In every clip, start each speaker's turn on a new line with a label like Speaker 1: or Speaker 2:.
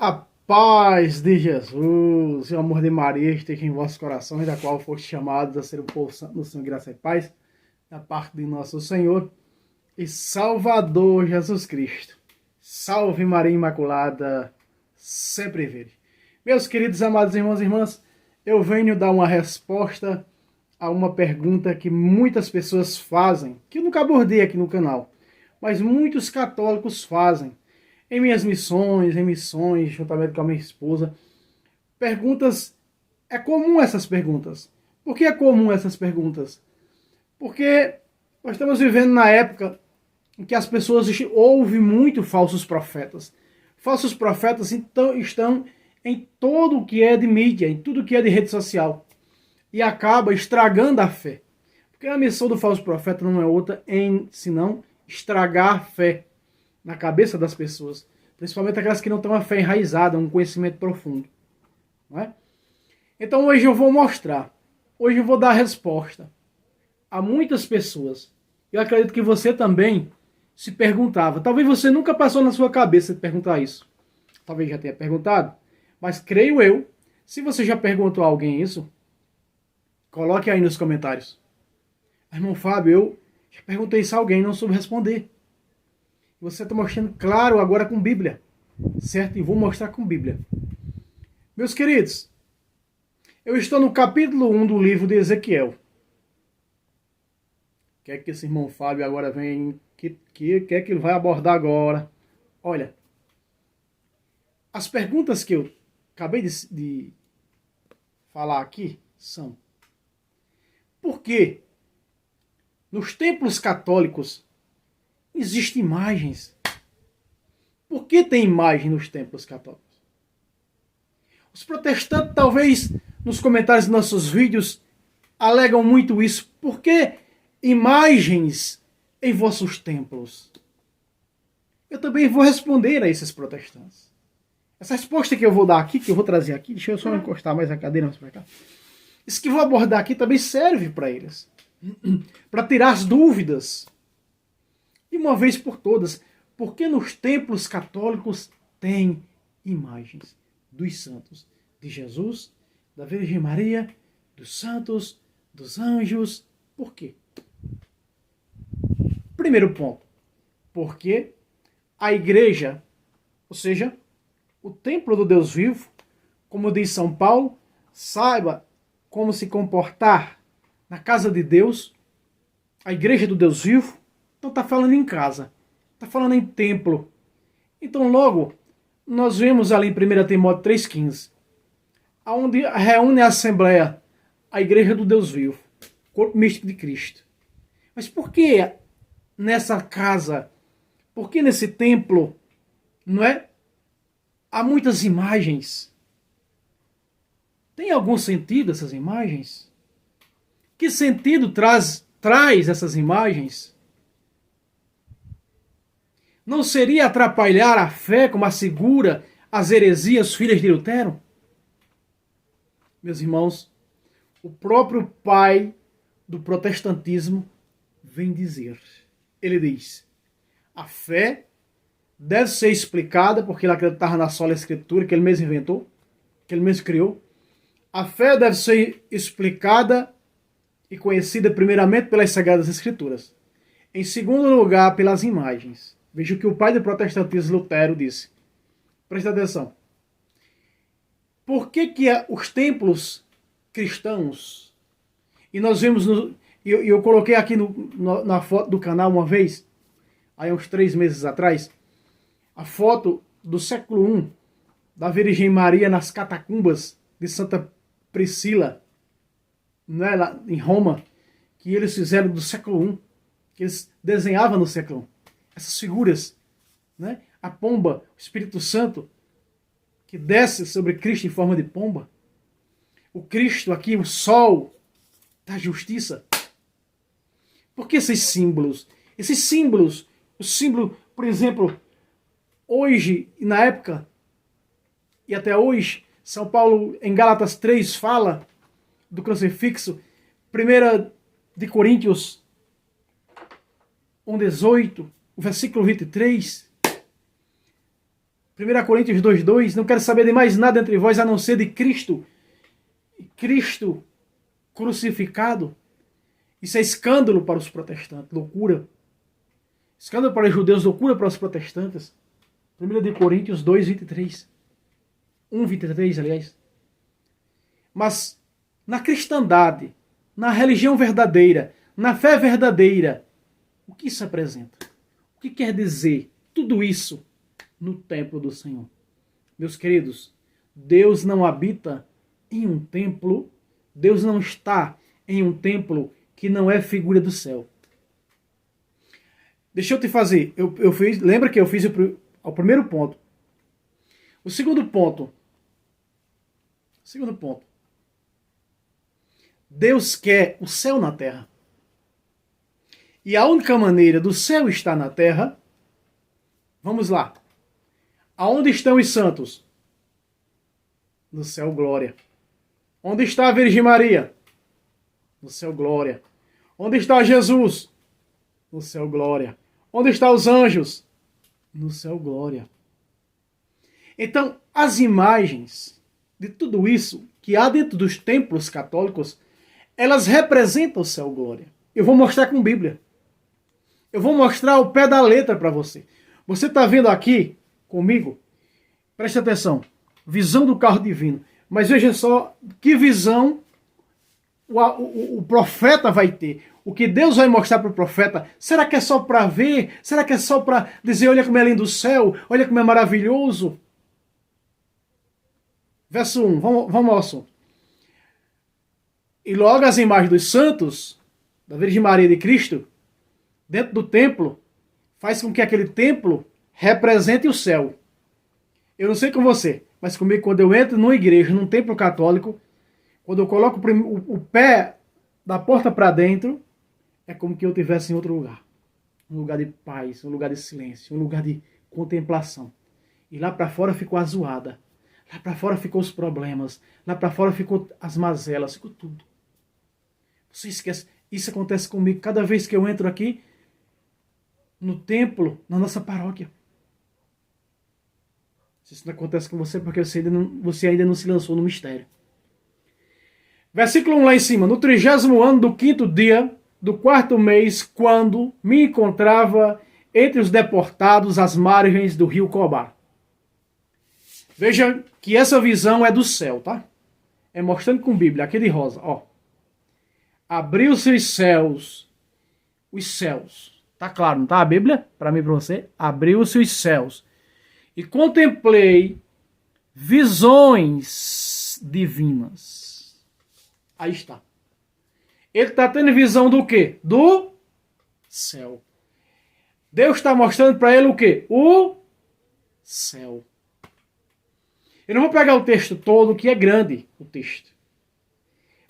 Speaker 1: A paz de Jesus e o amor de Maria esteja em vossos corações, da qual foste chamados a ser o povo santo do Senhor, graça e paz, da parte de nosso Senhor e Salvador Jesus Cristo. Salve Maria Imaculada, sempre verde. Meus queridos amados irmãos e irmãs, eu venho dar uma resposta a uma pergunta que muitas pessoas fazem, que eu nunca abordei aqui no canal, mas muitos católicos fazem. Em minhas missões, juntamente com a minha esposa, perguntas, é comum essas perguntas. Por que é comum essas perguntas? Porque nós estamos vivendo na época em que as pessoas ouvem muito falsos profetas. Falsos profetas então estão em todo o que é de mídia, em tudo que é de rede social. E acaba estragando a fé. Porque a missão do falso profeta não é outra senão estragar a fé na cabeça das pessoas, principalmente aquelas que não têm uma fé enraizada, um conhecimento profundo. Não é? Então hoje eu vou mostrar, hoje eu vou dar a resposta a muitas pessoas. Eu acredito que você também se perguntava, talvez você nunca passou na sua cabeça de perguntar isso, talvez já tenha perguntado, mas creio eu, se você já perguntou a alguém isso, coloque aí nos comentários. Irmão Fábio, eu já perguntei isso a alguém, não soube responder. Você está mostrando claro agora com Bíblia, certo? E vou mostrar com Bíblia. Meus queridos, eu estou no capítulo 1 do livro de Ezequiel. O que é que esse irmão Fábio agora vem? O que é que ele vai abordar agora? Olha, as perguntas que eu acabei de falar aqui são: por que nos templos católicos existem imagens? Por que tem imagem nos templos católicos? Os protestantes, talvez, nos comentários dos nossos vídeos, alegam muito isso. Por que imagens em vossos templos? Eu também vou responder a esses protestantes. Essa resposta que eu vou dar aqui, que eu vou trazer aqui, deixa eu só encostar mais a cadeira mais para cá. Isso que eu vou abordar aqui também serve para eles. Para tirar as dúvidas. De uma vez por todas, por que nos templos católicos tem imagens dos santos? De Jesus, da Virgem Maria, dos santos, dos anjos. Por quê? Primeiro ponto. Porque a igreja, ou seja, o templo do Deus vivo, como diz São Paulo, saiba como se comportar na casa de Deus, a igreja do Deus vivo. Então está falando em casa, está falando em templo. Então logo, nós vemos ali em 1 Timóteo 3,15, onde reúne a Assembleia, a igreja do Deus vivo, corpo místico de Cristo. Mas por que nessa casa, por que nesse templo, não é? Há muitas imagens. Tem algum sentido essas imagens? Que sentido traz essas imagens? Não seria atrapalhar a fé como assegura as heresias filhas de Lutero? Meus irmãos, o próprio pai do protestantismo vem dizer. Ele diz: a fé deve ser explicada, porque ele acreditava na sola escritura, que ele mesmo inventou, que ele mesmo criou. A fé deve ser explicada e conhecida primeiramente pelas Sagradas Escrituras. Em segundo lugar, pelas imagens. Veja o que o pai do protestantismo, Lutero, disse. Presta atenção. Por que os templos cristãos, e nós vemos, eu coloquei aqui na foto do canal uma vez, aí uns 3 meses atrás, a foto do século I, da Virgem Maria nas catacumbas de Santa Priscila, né, lá em Roma, que eles fizeram do século I, que eles desenhavam no século I. Essas figuras, né? A pomba, o Espírito Santo, que desce sobre Cristo em forma de pomba. O Cristo aqui, o sol da justiça. Por que esses símbolos? Esses símbolos, o símbolo, por exemplo, hoje e na época, e até hoje, São Paulo em Gálatas 3 fala do crucifixo. 1 de Coríntios 1,18, o versículo 23, 1 Coríntios 2:2, não quero saber de mais nada entre vós a não ser de Cristo. Cristo crucificado. Isso é escândalo para os protestantes, loucura. Escândalo para os judeus, loucura para os protestantes. 1 Coríntios 2:23. 1:23, aliás. Mas na cristandade, na religião verdadeira, na fé verdadeira, o que isso apresenta? O que quer dizer tudo isso no templo do Senhor? Meus queridos, Deus não habita em um templo, Deus não está em um templo que não é figura do céu. Deixa eu te fazer, lembra que eu fiz o primeiro ponto. O segundo ponto. Deus quer o céu na terra. E a única maneira do céu estar na terra, vamos lá. Aonde estão os santos? No céu, glória. Onde está a Virgem Maria? No céu, glória. Onde está Jesus? No céu, glória. Onde estão os anjos? No céu, glória. Então, as imagens de tudo isso que há dentro dos templos católicos, elas representam o céu, glória. Eu vou mostrar com Bíblia. Eu vou mostrar o pé da letra para você. Você está vendo aqui comigo? Preste atenção. Visão do carro divino. Mas veja só que visão o profeta vai ter. O que Deus vai mostrar para o profeta. Será que é só para ver? Será que é só para dizer, olha como é lindo o céu? Olha como é maravilhoso? Verso 1. Vamos ao assunto. E logo as imagens dos santos, da Virgem Maria e de Cristo, dentro do templo, faz com que aquele templo represente o céu. Eu não sei com você, mas comigo, quando eu entro numa igreja, num templo católico, quando eu coloco o pé da porta para dentro, é como que eu estivesse em outro lugar. Um lugar de paz, um lugar de silêncio, um lugar de contemplação. E lá para fora ficou a zoada. Lá para fora ficou os problemas. Lá para fora ficou as mazelas, ficou tudo. Você esquece. Isso acontece comigo cada vez que eu entro aqui no templo, na nossa paróquia. Se isso não acontece com você, porque você ainda não se lançou no mistério. Versículo 1 lá em cima. No 30º ano do 5º dia do 4º mês, quando me encontrava entre os deportados às margens do rio Cobar. Veja que essa visão é do céu, tá? É mostrando com Bíblia, aqui de rosa, ó. Abriu-se os céus. Tá claro, não tá a Bíblia? Para mim e para você. Abriu-se os céus. E contemplei visões divinas. Aí está. Ele está tendo visão do quê? Do céu. Deus está mostrando para ele o quê? O céu. Eu não vou pegar o texto todo, que é grande o texto.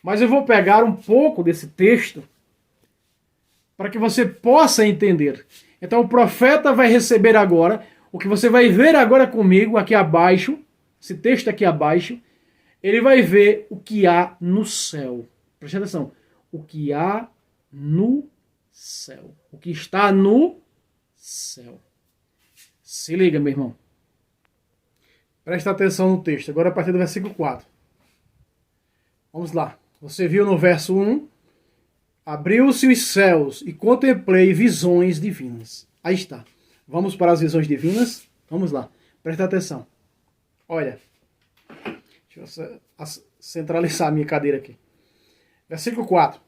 Speaker 1: Mas eu vou pegar um pouco desse texto para que você possa entender. Então o profeta vai receber agora, o que você vai ver agora comigo, aqui abaixo, esse texto aqui abaixo, ele vai ver o que há no céu. Preste atenção. O que há no céu. O que está no céu. Se liga, meu irmão. Presta atenção no texto. Agora a partir do versículo 4. Vamos lá. Você viu no verso 1. Abriu-se os céus e contemplei visões divinas. Aí está. Vamos para as visões divinas? Vamos lá. Presta atenção. Olha. Deixa eu centralizar a minha cadeira aqui. Versículo 4.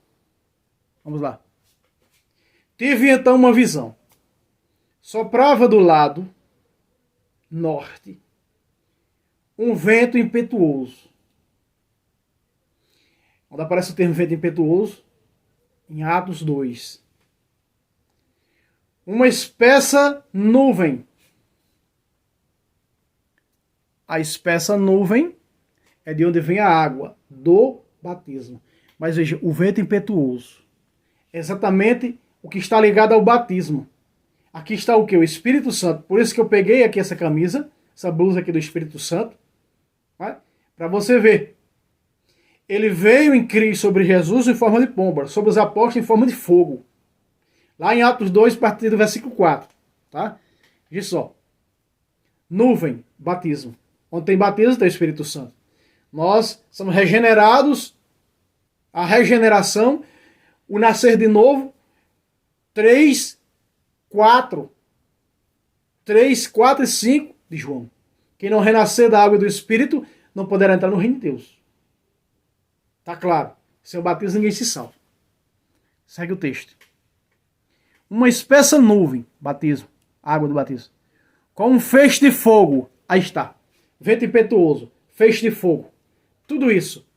Speaker 1: Vamos lá. Tive então uma visão. Soprava do lado norte um vento impetuoso. Onde aparece o termo vento impetuoso? Em Atos 2. Uma espessa nuvem. A espessa nuvem é de onde vem a água do batismo. Mas veja, o vento impetuoso é exatamente o que está ligado ao batismo. Aqui está o que? O Espírito Santo. Por isso que eu peguei aqui essa camisa, essa blusa aqui do Espírito Santo, para você ver. Ele veio em Cristo sobre Jesus em forma de pomba, sobre os apóstolos em forma de fogo. Lá em Atos 2, a partir do versículo 4. Tá? Veja só. Nuvem. batismo. Onde tem batismo, tem o Espírito Santo. Nós somos regenerados, a regeneração, o nascer de novo, 3, 4 e 5 de João. Quem não renascer da água e do Espírito não poderá entrar no reino de Deus. Tá claro. Sem o batismo ninguém se salva. Segue o texto. Uma espessa nuvem, batismo, água do batismo, com um feixe de fogo, aí está, vento impetuoso, feixe de fogo, tudo isso,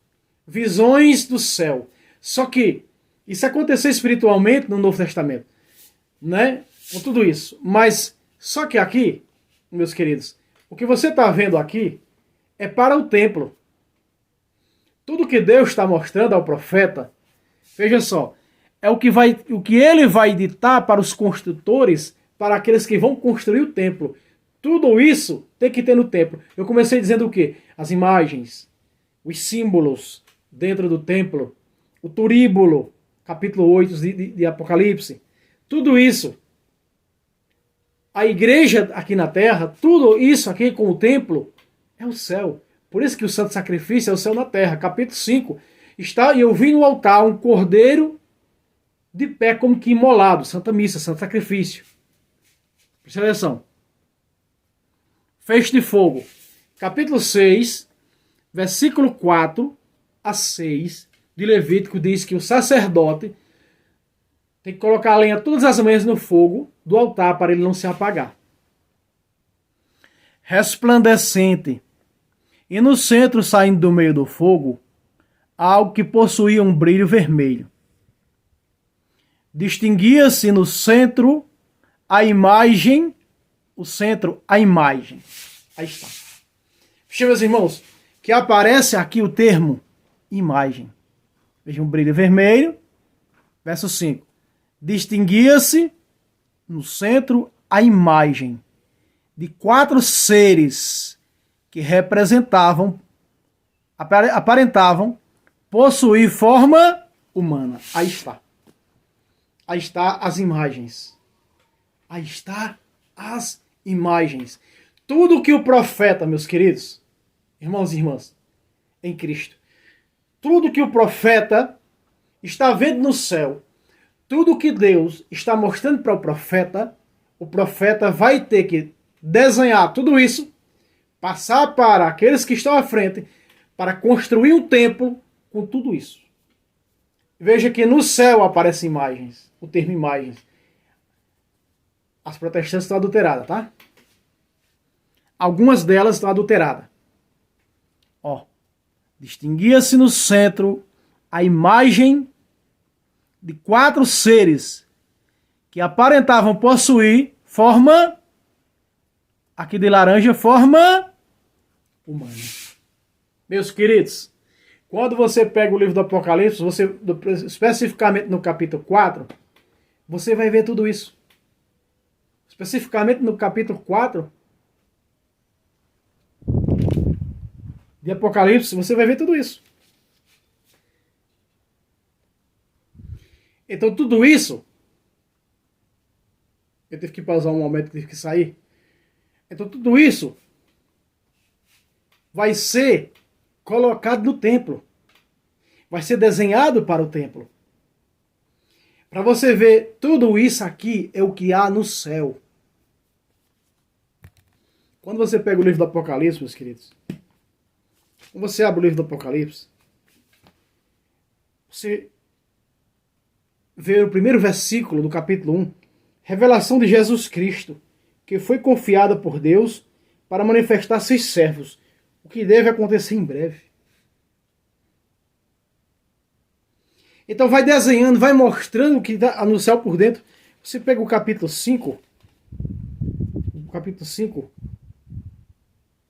Speaker 1: visões do céu. Só que isso aconteceu espiritualmente no Novo Testamento, né? Com tudo isso. Mas só que aqui, meus queridos, o que você está vendo aqui é para o templo. Tudo que Deus está mostrando ao profeta, veja só, é o que ele vai ditar para os construtores, para aqueles que vão construir o templo. Tudo isso tem que ter no templo. Eu comecei dizendo o quê? As imagens, os símbolos dentro do templo, o turíbulo, capítulo 8 de Apocalipse. Tudo isso. A igreja aqui na terra, tudo isso aqui com o templo, é o céu. Por isso que o santo sacrifício é o céu na terra. Capítulo 5. Está, e eu vi no altar um cordeiro de pé como que imolado. Santa missa, santo sacrifício. Presta atenção. Feixe de fogo. Capítulo 6, versículo 4 a 6 de Levítico diz que o sacerdote tem que colocar a lenha todas as manhãs no fogo do altar para ele não se apagar. Resplandecente. E no centro, saindo do meio do fogo, algo que possuía um brilho vermelho. Distinguia-se no centro a imagem, a imagem. Aí está. Veja, meus irmãos, que aparece aqui o termo imagem. Veja um brilho vermelho. Verso 5. Distinguia-se no centro a imagem de 4 seres que aparentavam possuir forma humana. Aí está. Aí está as imagens. Aí está as imagens. Tudo que o profeta, meus queridos, irmãos e irmãs, em Cristo, tudo que o profeta está vendo no céu, tudo que Deus está mostrando para o profeta vai ter que desenhar tudo isso, passar para aqueles que estão à frente, para construir um templo com tudo isso. Veja que no céu aparecem imagens, o termo imagens. As protestantes estão adulteradas, tá? Algumas delas estão adulteradas. Ó, distinguia-se no centro a imagem de 4 seres que aparentavam possuir forma, aqui de laranja, forma humana. Meus queridos, quando você pega o livro do Apocalipse, especificamente no capítulo 4, você vai ver tudo isso. Especificamente no capítulo 4 de Apocalipse, você vai ver tudo isso. Então tudo isso, eu tive que pausar um momento, tive que sair. Então tudo isso vai ser colocado no templo. Vai ser desenhado para o templo. Para você ver, tudo isso aqui é o que há no céu. Quando você pega o livro do Apocalipse, meus queridos, quando você abre o livro do Apocalipse, você vê o primeiro versículo do capítulo 1, revelação de Jesus Cristo, que foi confiada por Deus para manifestar seus servos, o que deve acontecer em breve. Então vai desenhando, vai mostrando o que está no céu por dentro. Você pega o capítulo 5,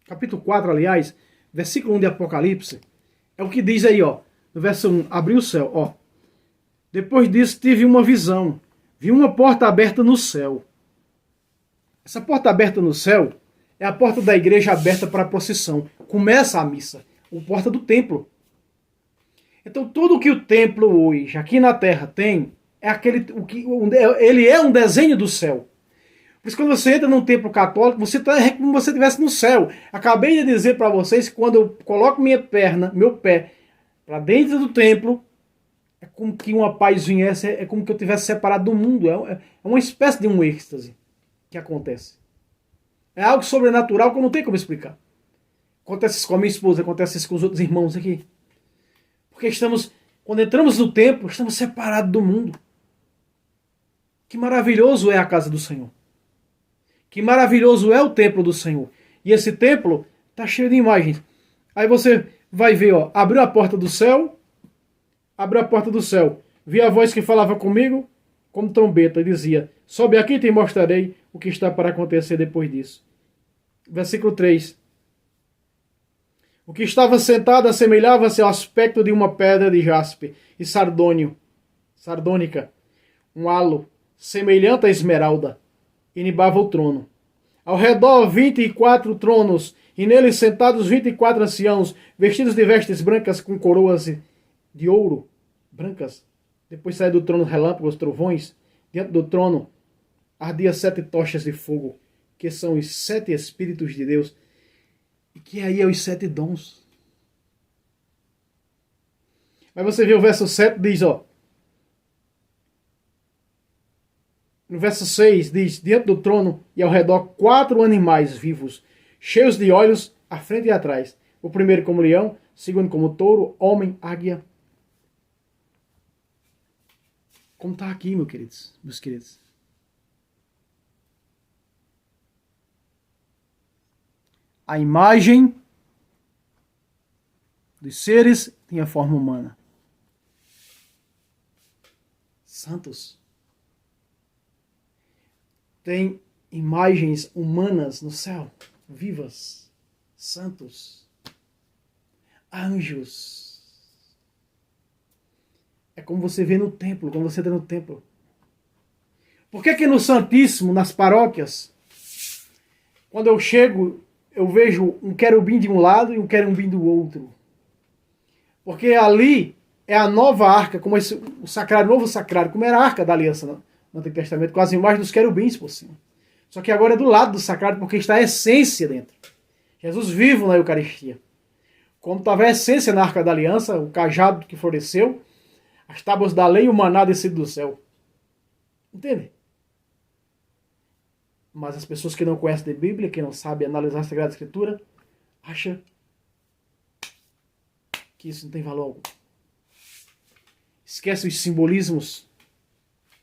Speaker 1: capítulo 4, aliás, versículo 1 de Apocalipse, é o que diz aí, ó, no verso 1, abriu o céu, ó. Depois disso tive uma visão, vi uma porta aberta no céu. Essa porta aberta no céu é a porta da igreja aberta para a procissão. Começa a missa, a porta do templo. Então tudo que o templo hoje, aqui na terra, tem, é ele é um desenho do céu. Por isso, quando você entra num templo católico, você é como se você estivesse no céu. Acabei de dizer para vocês que quando eu coloco minha perna, meu pé, para dentro do templo, é como que uma paz viesse, é como que eu tivesse separado do mundo. É uma espécie de um êxtase que acontece. É algo sobrenatural que eu não tenho como explicar. Acontece isso com a minha esposa, acontece isso com os outros irmãos aqui. Porque quando entramos no templo, estamos separados do mundo. Que maravilhoso é a casa do Senhor. Que maravilhoso é o templo do Senhor. E esse templo está cheio de imagens. Aí você vai ver, ó, abriu a porta do céu, vi a voz que falava comigo, como trombeta, e dizia, sobe aqui e te mostrarei o que está para acontecer depois disso. Versículo 3. O que estava sentado assemelhava-se ao aspecto de uma pedra de jaspe e sardônica, um halo, semelhante à esmeralda, inibava o trono. Ao redor 24 tronos, e neles sentados 24 anciãos, vestidos de vestes brancas com coroas de ouro, brancas. Depois saía do trono relâmpagos, trovões. Diante do trono ardia 7 tochas de fogo, que são os 7 Espíritos de Deus. E que aí é os 7 dons. Mas você vê o verso 7, diz, ó. No verso 6 diz, diante do trono e ao redor 4 animais vivos, cheios de olhos à frente e atrás. O primeiro como leão, o segundo como touro, homem, águia. Como está aqui, meus queridos. A imagem dos seres tem a forma humana. Santos. Tem imagens humanas no céu, vivas, santos, anjos. É como você vê no templo, quando você entra no templo. Por que no Santíssimo, nas paróquias, quando eu chego, eu vejo um querubim de um lado e um querubim do outro? Porque ali é a nova arca, como o sacrário, novo sacrário, como era a arca da aliança, né? No Antigo Testamento, com as imagens dos querubins por cima. Só que agora é do lado do sacrário, porque está a essência dentro. Jesus vivo na Eucaristia. Como estava a essência na Arca da Aliança, o cajado que floresceu, as tábuas da lei e o maná descido do céu. Entende? Mas as pessoas que não conhecem de Bíblia, que não sabem analisar a Sagrada Escritura, acham que isso não tem valor algum. Esquece os simbolismos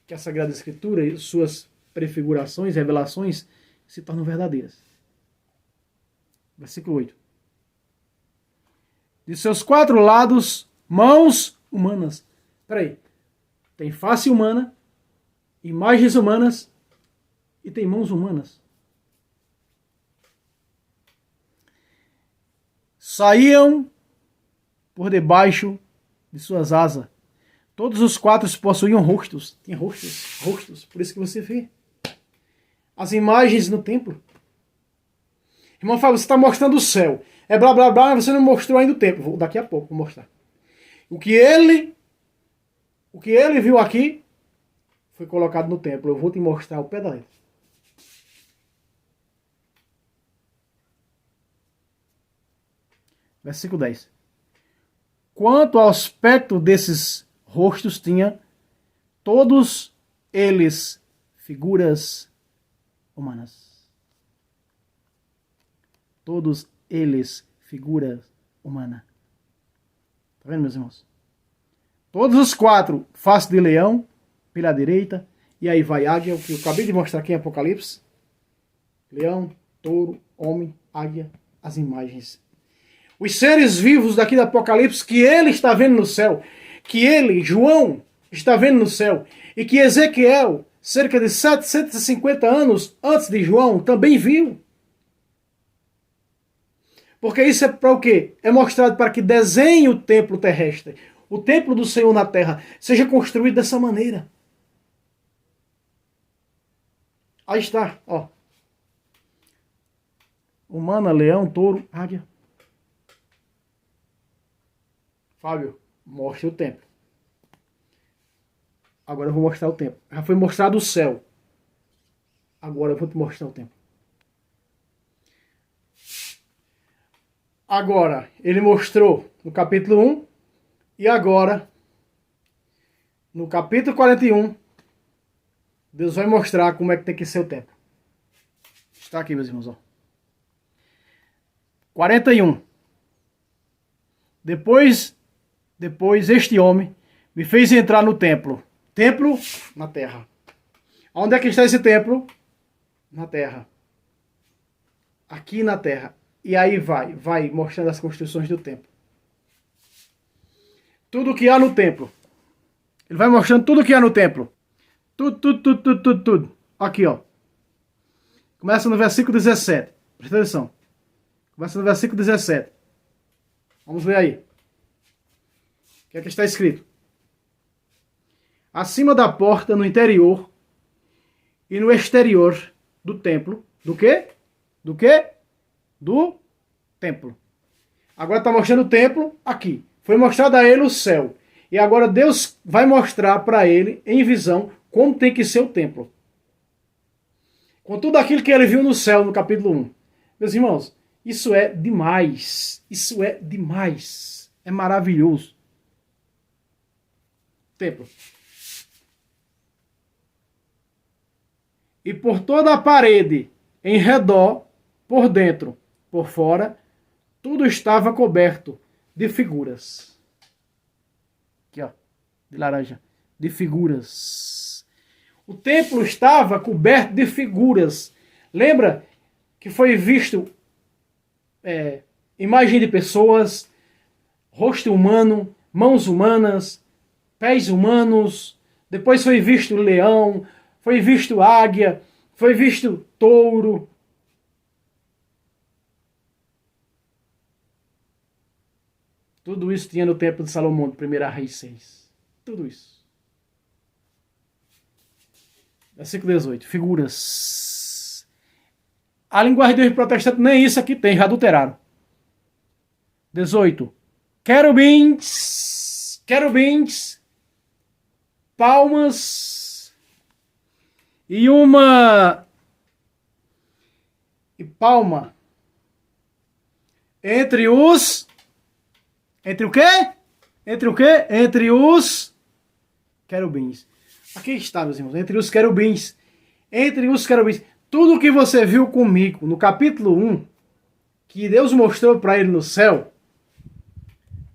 Speaker 1: que a Sagrada Escritura e suas prefigurações, revelações se tornam verdadeiras. Versículo 8. De seus 4 lados, mãos humanas. Peraí. Tem face humana, imagens humanas e tem mãos humanas. Saíam por debaixo de suas asas. Todos os 4 possuíam rostos. Tinha rostos. Por isso que você vê as imagens no templo. Irmão Fábio, você está mostrando o céu. É blá blá blá, mas você não mostrou ainda o templo. Daqui a pouco vou mostrar. O que ele viu aqui foi colocado no templo. Eu vou te mostrar o pé da letra. Versículo 10. Quanto ao aspecto desses rostos, tinha todos eles figuras humanas. Todos eles figuras humanas. Tá vendo, meus irmãos? Todos os 4, face de leão, pela direita, e aí vai águia, o que eu acabei de mostrar aqui em Apocalipse. Leão, touro, homem, águia, as imagens. Os seres vivos daqui do Apocalipse que ele está vendo no céu, que ele, João, está vendo no céu, e que Ezequiel, cerca de 750 anos antes de João, também viu. Porque isso é para o quê? É mostrado para que desenhe o templo terrestre. O templo do Senhor na terra seja construído dessa maneira. Aí está, ó. Humana, leão, touro, águia. Fábio, mostre o templo. Agora eu vou mostrar o templo. Já foi mostrado o céu. Agora eu vou te mostrar o templo. Agora, ele mostrou no capítulo 1 e agora, no capítulo 41, Deus vai mostrar como é que tem que ser o templo. Está aqui, meus irmãos. Ó. 41. Depois este homem me fez entrar no templo. Templo na terra. Onde é que está esse templo? Na terra. Aqui na terra. E aí vai mostrando as construções do templo. Tudo que há no templo. Ele vai mostrando tudo que há no templo. Tudo. Aqui, ó. Começa no versículo 17. Presta atenção. Começa no versículo 17. Vamos ver aí. O que é que está escrito? Acima da porta, no interior e no exterior do templo. Do quê? Do quê? Do templo. Agora está mostrando o templo aqui. Foi mostrado a ele o céu. E agora Deus vai mostrar para ele, em visão, como tem que ser o templo. Com tudo aquilo que ele viu no céu, no capítulo 1. Meus irmãos, isso é demais. Isso é demais. É maravilhoso. Templo. E por toda a parede, em redor, por dentro, por fora, tudo estava coberto de figuras. Aqui, ó, de laranja. De figuras. O templo estava coberto de figuras. Lembra que foi visto imagem de pessoas, rosto humano, mãos humanas, pés humanos. Depois foi visto leão, foi visto águia, foi visto touro. Tudo isso tinha no templo de Salomão, de 1 Reis 6. Tudo isso. Versículo 18. Figuras. A linguagem dos protestantes nem isso aqui tem, já adulteraram. 18. Querubins. Palmas. E uma... E palma. Entre os... Entre o quê? Entre o quê? Entre os querubins. Aqui está, meus irmãos. Entre os querubins. Entre os querubins. Tudo que você viu comigo no capítulo 1, que Deus mostrou para ele no céu,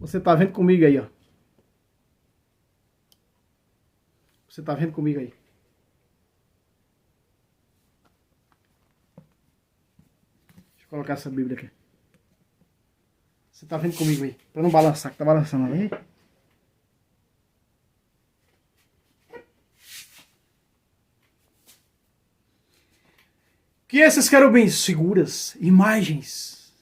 Speaker 1: você está vendo comigo aí, ó. Você está vendo comigo aí. Deixa eu colocar essa Bíblia aqui. Você tá vendo comigo aí? Pra não balançar, que tá balançando aí. Que esses querubins? Figuras, imagens.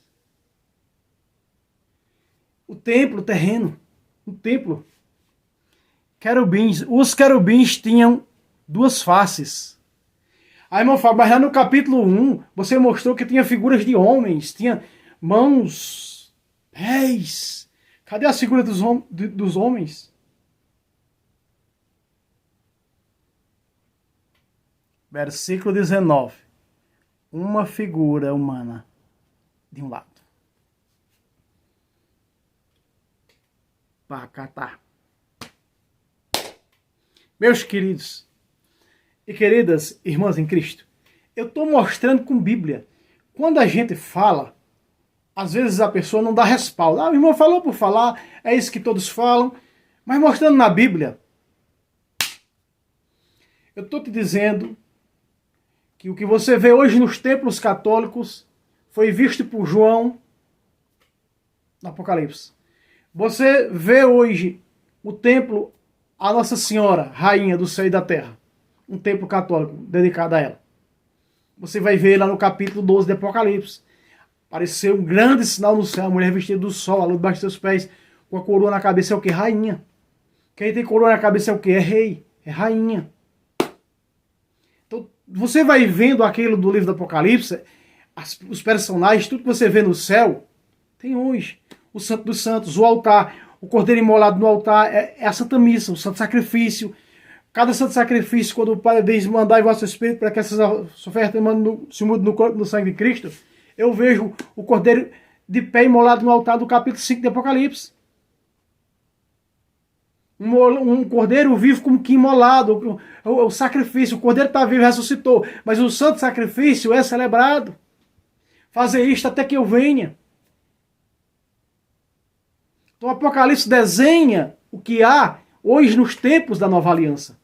Speaker 1: O templo, o terreno. O templo. Querubins. Os querubins tinham duas faces. Aí, irmão Fábio, mas lá no capítulo 1, você mostrou que tinha figuras de homens. Tinha mãos... Pés. Cadê a figura dos homens? Versículo 19. Uma figura humana de um lado. Pacatá. Meus queridos e queridas irmãs em Cristo, eu estou mostrando com Bíblia. Quando a gente fala, às vezes a pessoa não dá respaldo. Ah, o irmão falou por falar, é isso que todos falam. Mas mostrando na Bíblia, eu estou te dizendo que o que você vê hoje nos templos católicos foi visto por João no Apocalipse. Você vê hoje o templo a Nossa Senhora, Rainha do Céu e da Terra. Um templo católico dedicado a ela. Você vai ver lá no capítulo 12 do Apocalipse. Apareceu um grande sinal no céu, a mulher vestida do sol, a luz debaixo dos seus pés, com a coroa na cabeça é o quê? Rainha. Quem tem coroa na cabeça é o quê? É rei, é rainha. Então, você vai vendo aquilo do livro do Apocalipse, os personagens, tudo que você vê no céu, tem hoje. O Santo dos Santos, o altar, o cordeiro imolado no altar, é a Santa Missa, o Santo Sacrifício, Cada santo sacrifício, quando o Pai diz mandar em vosso espírito para que essas ofertas se mudem no corpo no sangue de Cristo, eu vejo o cordeiro de pé imolado no altar do capítulo 5 de Apocalipse. Um cordeiro vivo como que imolado, o sacrifício, o cordeiro está vivo, ressuscitou, mas o santo sacrifício é celebrado. Fazer isto até que eu venha. Então o Apocalipse desenha o que há hoje nos tempos da nova aliança.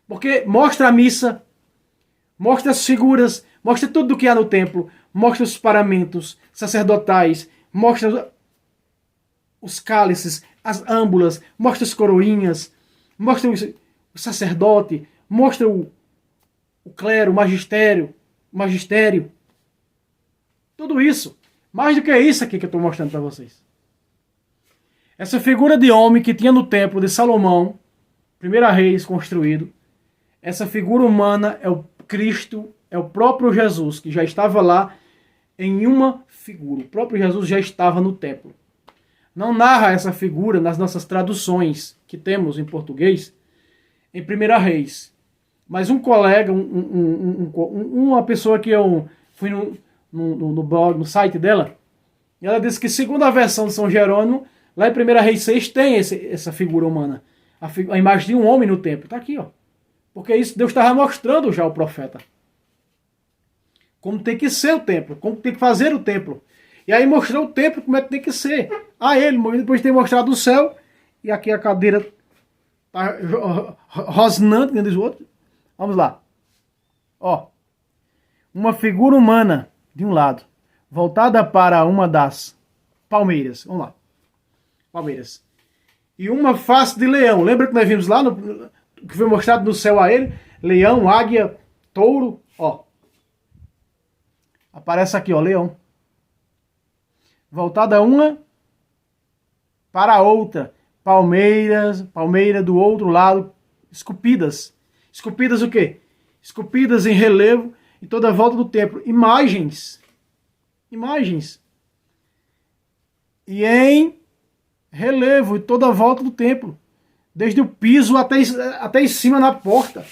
Speaker 1: Porque mostra a missa, mostra as figuras, mostra tudo o que há no templo, mostra os paramentos sacerdotais, mostra os cálices, as âmbulas, mostra as coroinhas, mostra o sacerdote, mostra o clero, o magistério. Tudo isso. Mais do que isso aqui que eu estou mostrando para vocês. Essa figura de homem que tinha no templo de Salomão, primeira Reis construído, essa figura humana é o Cristo, é o próprio Jesus, que já estava lá em uma figura. O próprio Jesus já estava no templo. Não narra essa figura nas nossas traduções que temos em português, em Primeira Reis. Mas um colega, uma pessoa que eu fui no blog, no site dela, e ela disse que segundo a versão de São Jerônimo, lá em Primeira Reis 6 tem essa figura humana. A imagem de um homem no templo. Está aqui, ó. Porque isso Deus estava mostrando já ao profeta. Como tem que ser o templo, como tem que fazer o templo. E aí mostrou o templo como é que tem que ser. Ele, depois de ter mostrado o céu, e aqui a cadeira está rosnando, como diz o outro. Vamos lá. Ó, uma figura humana, de um lado, voltada para uma das palmeiras. Vamos lá. Palmeiras. E uma face de leão. Lembra que nós vimos lá, que foi mostrado no céu a ele? Leão, águia, touro. Ó. Aparece aqui, ó, leão. Voltada uma para a outra. Palmeira do outro lado, esculpidas. Esculpidas o quê? Esculpidas em relevo em toda a volta do templo. Imagens. E em relevo em toda a volta do templo. Desde o piso até em cima na porta.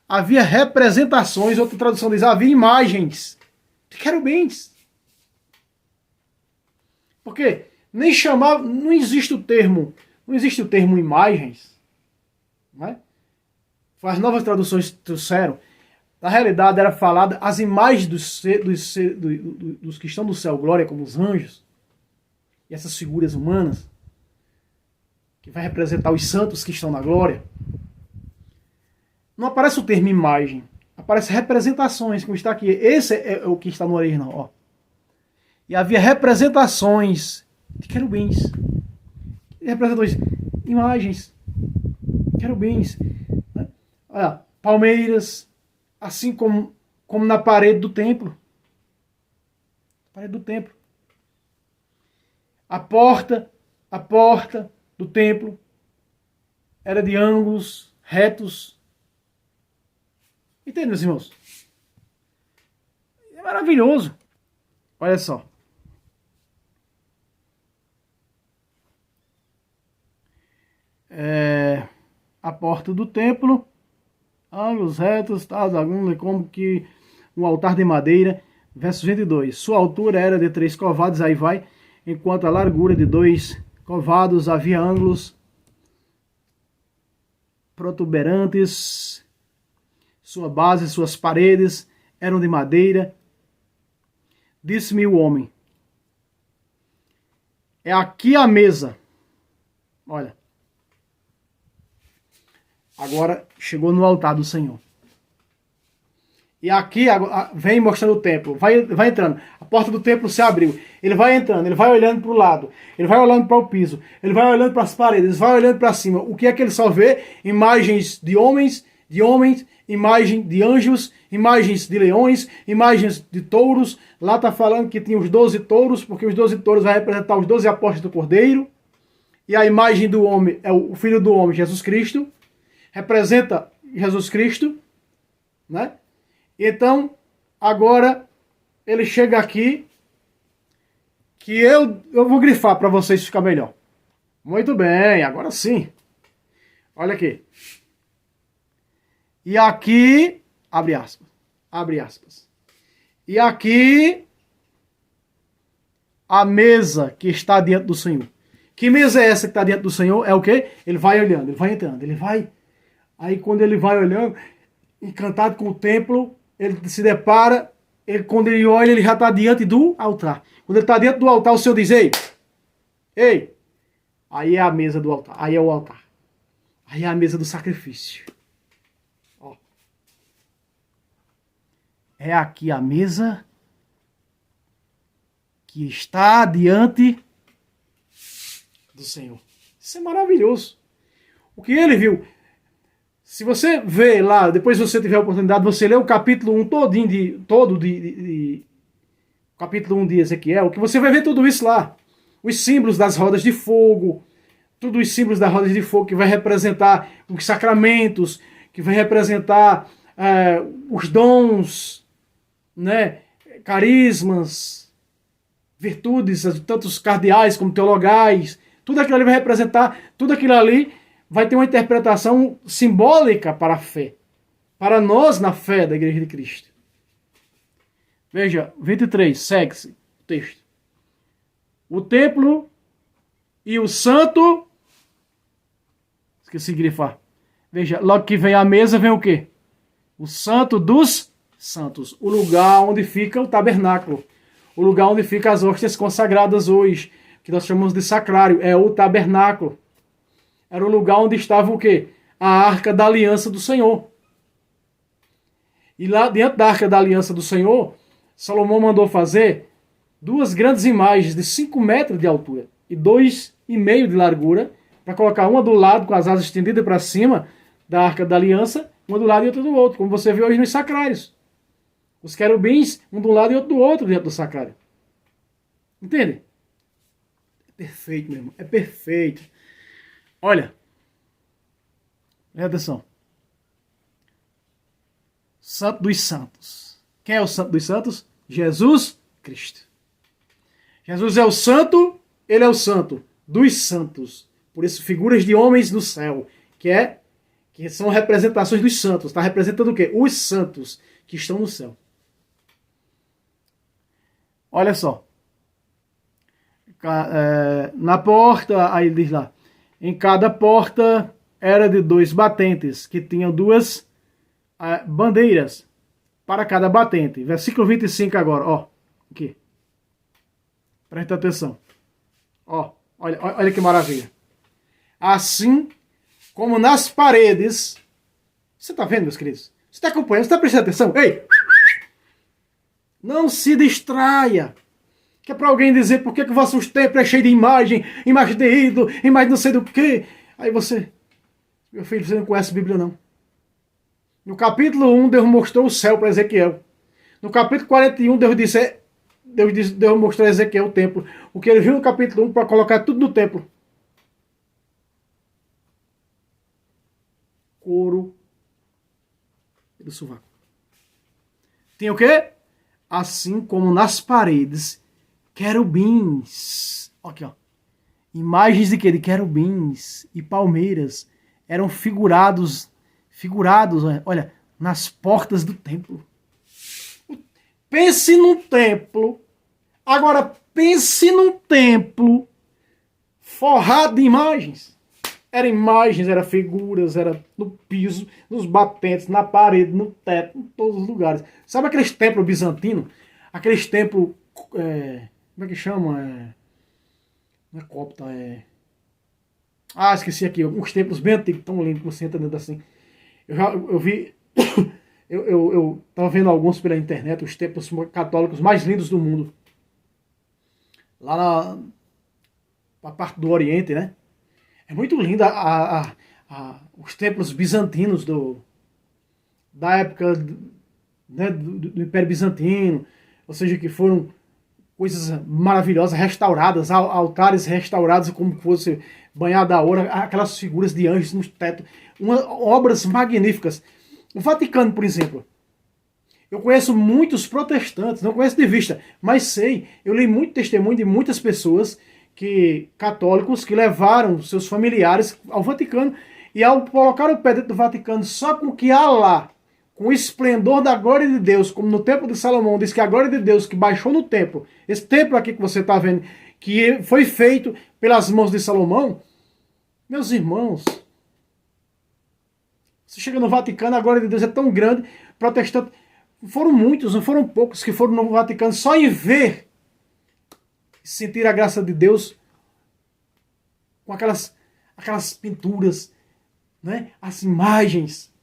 Speaker 1: Havia representações, outra tradução diz, havia imagens de querubins. Porque nem chamava, não existe o termo imagens, não é? As novas traduções trouxeram. Na realidade era falada as imagens dos que estão no céu, glória, como os anjos, e essas figuras humanas, que vai representar os santos que estão na glória. Não aparece o termo imagem, aparece representações, como está aqui. Esse é o que está no original, ó. E havia representações de querubins. Representações, imagens, querubins. Né? Olha, palmeiras, assim como na parede do templo. Parede do templo. A porta do templo era de ângulos retos. Entende, meus irmãos? É maravilhoso. Olha só. A porta do templo, ângulos retos, como que um altar de madeira. Verso 22. Sua altura era de 3 covados, aí vai, enquanto a largura de 2 covados havia ângulos protuberantes. Sua base, suas paredes eram de madeira. Disse-me o homem: é aqui a mesa. Olha. Agora chegou no altar do Senhor. E aqui vem mostrando o templo. Vai entrando. A porta do templo se abriu. Ele vai entrando, ele vai olhando para o lado. Ele vai olhando para o piso. Ele vai olhando para as paredes. Vai olhando para cima. O que é que ele só vê? Imagens de homens, imagem de anjos, imagens de leões, imagens de touros. Lá está falando que tinha os 12 touros, porque os 12 touros vai representar os 12 apóstolos do Cordeiro. E a imagem do homem é o Filho do Homem, Jesus Cristo. Representa Jesus Cristo, né? Então, agora ele chega aqui, que eu vou grifar para vocês ficar melhor. Muito bem, agora sim. Olha aqui. E aqui, abre aspas. Abre aspas. E aqui, a mesa que está diante do Senhor. Que mesa é essa que está diante do Senhor? É o quê? Ele vai olhando, ele vai entrando, ele vai. Aí quando ele vai olhando, encantado com o templo, ele se depara, quando ele olha, ele já está diante do altar. Quando ele está diante do altar, o Senhor diz, ei, aí é a mesa do altar, aí é o altar. Aí é a mesa do sacrifício. Ó. É aqui a mesa que está diante do Senhor. Isso é maravilhoso. O que ele viu. Se você vê lá, depois você tiver a oportunidade, você lê o capítulo 1 todinho capítulo 1 de Ezequiel, que você vai ver tudo isso lá. Os símbolos das rodas de fogo, todos os símbolos das rodas de fogo que vai representar os sacramentos, que vai representar os dons, né, carismas, virtudes, tanto os cardeais como teologais. Tudo aquilo ali vai representar, tudo aquilo ali vai ter uma interpretação simbólica para a fé. Para nós na fé da Igreja de Cristo. Veja, 23, segue-se o texto. O templo e o santo... Esqueci de grifar. Veja, logo que vem a mesa, vem o quê? O santo dos santos. O lugar onde fica o tabernáculo. O lugar onde ficam as hóstias consagradas hoje. Que nós chamamos de sacrário. É o tabernáculo. Era o lugar onde estava o quê? A arca da aliança do Senhor. E lá dentro da arca da aliança do Senhor, Salomão mandou fazer 2 grandes imagens de 5 metros de altura e 2,5 de largura, para colocar uma do lado com as asas estendidas para cima da arca da aliança, uma do lado e outra do outro, como você vê hoje nos sacrários. Os querubins, um de um lado e outro do outro dentro do sacrário. Entende? É perfeito, meu irmão. É perfeito. Olha. Presta atenção. Santo dos Santos. Quem é o Santo dos Santos? Jesus Cristo. Jesus é o santo, ele é o santo dos santos. Por isso, figuras de homens no céu, que são representações dos santos. Está representando o quê? Os santos que estão no céu. Olha só. Na porta, aí diz lá, em cada porta era de 2 batentes, que tinham 2 bandeiras para cada batente. Versículo 25 agora, ó. Aqui. Presta atenção. Ó, olha que maravilha. Assim como nas paredes. Você está vendo, meus queridos? Você está acompanhando? Você está prestando atenção? Ei! Não se distraia. Que é para alguém dizer por que o vosso templo é cheio de imagem de ídolo, imagem não sei do que. Aí você, meu filho, você não conhece a Bíblia não. No capítulo 1, Deus mostrou o céu para Ezequiel. No capítulo 41, Deus mostrou a Ezequiel o templo. O que ele viu no capítulo 1 para colocar tudo no templo. Couro do sovaco. Tem o quê? Assim como nas paredes, querubins. Aqui, ó. Imagens de quê? De querubins e palmeiras eram figurados, olha, nas portas do templo. Pense num templo. Agora pense num templo forrado de imagens. Era imagens, era figuras, era no piso, nos batentes, na parede, no teto, em todos os lugares. Sabe aqueles templos bizantinos? Aqueles templos, como é que chama? Não é copta, esqueci aqui, uns templos bem antigos, tão lindos, que você entra dentro assim. Eu vi, eu tava vendo alguns pela internet, os templos católicos mais lindos do mundo. Lá na parte do Oriente, né? É muito lindo os templos bizantinos da época, né, do Império Bizantino, ou seja, que foram coisas maravilhosas, restauradas, altares restaurados como fosse banhado a ouro, aquelas figuras de anjos no teto, obras magníficas. O Vaticano, por exemplo, eu conheço muitos protestantes, não conheço de vista, mas eu li muito testemunho de muitas pessoas católicos que levaram seus familiares ao Vaticano E ao colocar o pé dentro do Vaticano, só com o que há lá, com o esplendor da glória de Deus, como no templo de Salomão, diz que a glória de Deus que baixou no templo, esse templo aqui que você está vendo, que foi feito pelas mãos de Salomão, meus irmãos, você chega no Vaticano, a glória de Deus é tão grande, protestantes, foram muitos, não foram poucos que foram no Vaticano só em ver, sentir a graça de Deus com aquelas pinturas, né? As imagens,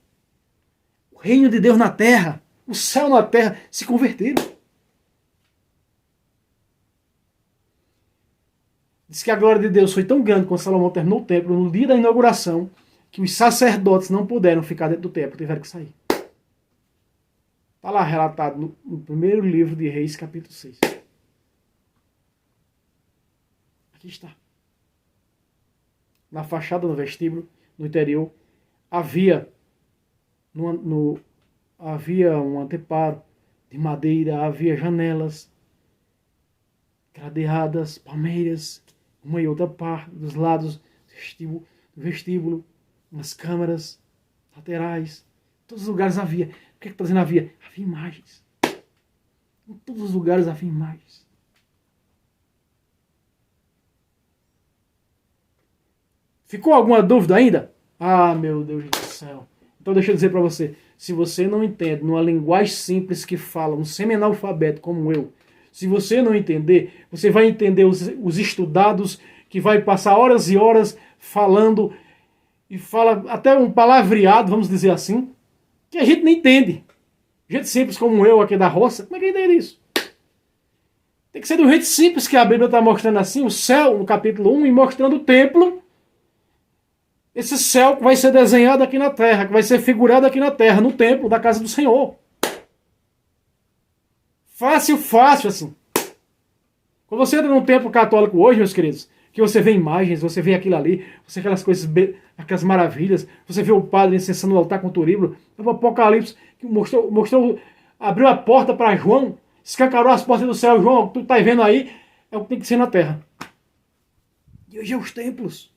Speaker 1: o reino de Deus na terra, o céu na terra, se converteram. Diz que a glória de Deus foi tão grande quando Salomão terminou o templo, no dia da inauguração, que os sacerdotes não puderam ficar dentro do templo, tiveram que sair. Está lá relatado no primeiro livro de Reis, capítulo 6. Aqui está. Na fachada, no vestíbulo, no interior, havia um anteparo de madeira, havia janelas gradeadas, palmeiras, uma e outra parte dos lados do vestíbulo, nas câmaras laterais, em todos os lugares havia. O que está dizendo havia? Havia imagens. Em todos os lugares havia imagens. Ficou alguma dúvida ainda? Ah, meu Deus do céu. Então deixa eu dizer para você, se você não entende numa linguagem simples que fala, um semi-analfabeto como eu, se você não entender, você vai entender os estudados que vai passar horas e horas falando e fala até um palavreado, vamos dizer assim, que a gente não entende. Gente simples como eu aqui da roça, como é que entende isso? Tem que ser do jeito simples que a Bíblia está mostrando assim, o céu no capítulo 1 e mostrando o templo. Esse céu que vai ser desenhado aqui na terra, que vai ser figurado aqui na terra, no templo da casa do Senhor. Fácil, fácil assim. Quando você entra num templo católico hoje, meus queridos, que você vê imagens, você vê aquilo ali, você vê aquelas coisas, aquelas maravilhas, você vê o padre incensando o altar com o turíbulo, o Apocalipse que mostrou, abriu a porta para João, escancarou as portas do céu, João, o que tu tá vendo aí é o que tem que ser na terra. E hoje é os templos.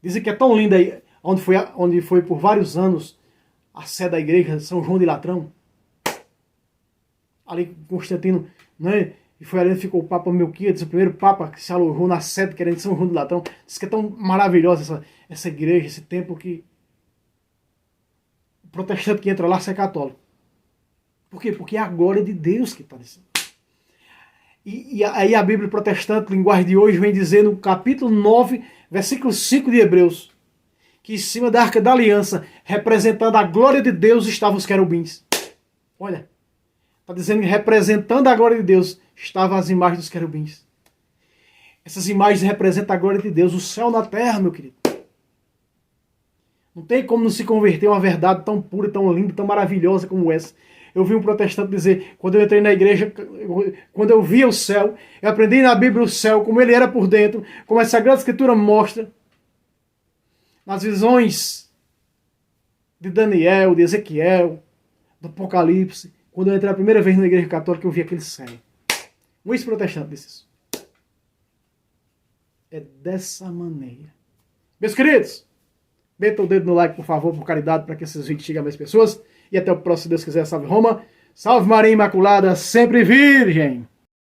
Speaker 1: Dizem que é tão linda aí, onde foi por vários anos a sede da igreja, São João de Latrão. Ali Constantino, né? E foi ali onde ficou o Papa Melquiades, o primeiro Papa que se alojou na sede, que era de São João de Latrão. Diz que é tão maravilhosa essa igreja, esse templo, que o protestante que entra lá sai católico. Por quê? Porque é a glória de Deus que está nesse. E aí a Bíblia protestante, linguagem de hoje, vem dizer no capítulo 9, versículo 5 de Hebreus, que em cima da Arca da Aliança, representando a glória de Deus, estavam os querubins. Olha, está dizendo que representando a glória de Deus, estavam as imagens dos querubins. Essas imagens representam a glória de Deus, o céu na terra, meu querido. Não tem como não se converter a uma verdade tão pura, tão linda, tão maravilhosa como essa. Eu vi um protestante dizer, quando eu entrei na igreja, quando eu via o céu, eu aprendi na Bíblia o céu, como ele era por dentro, como a Sagrada Escritura mostra, nas visões de Daniel, de Ezequiel, do Apocalipse. Quando eu entrei a primeira vez na igreja católica, eu vi aquele céu. Um ex-protestante disse isso. É dessa maneira. Meus queridos, meta o dedo no like, por favor, por caridade, para que esses vídeos cheguem a mais pessoas. E até o próximo, se Deus quiser. Salve Roma, salve Maria Imaculada, sempre virgem.